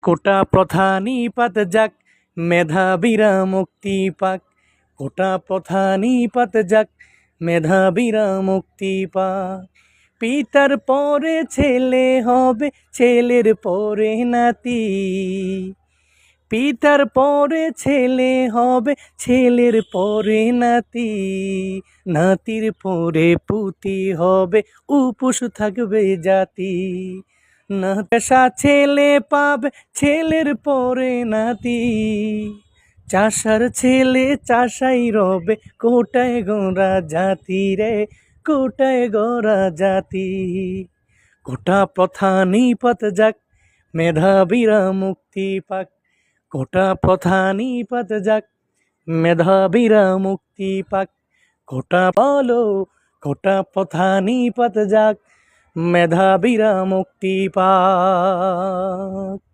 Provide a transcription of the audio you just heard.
কোটা প্রথা নিপাত যাক, মেধাবীরা মুক্তি পাক। কোটা প্রথা নিপাত যাক, মেধাবীরা মুক্তি পাক। পিতার পরে ছেলে হবে, ছেলের পরে নাতি। পিতার পরে ছেলে হবে, ছেলের পরে নাতি। নাতির পরে পুতি হবে, উপোস থাকবে জাতি। না পেশা ছেলে পাবে, ছেলের পরে নাতি। চাষার ছেলে চাষাই রবে, কোটায় গোরা জাতি রে, কোটায় গোরা জাতি। কোটা প্রথা নিপাত যাক, মেধাবীরা মুক্তি পাক। কোটা প্রথা নিপাত যাক, মেধাবীরা মুক্তি পাক। কোটা বলো, কোটা প্রথা নিপাত যাক, মেধাবীরা মুক্তি পাক।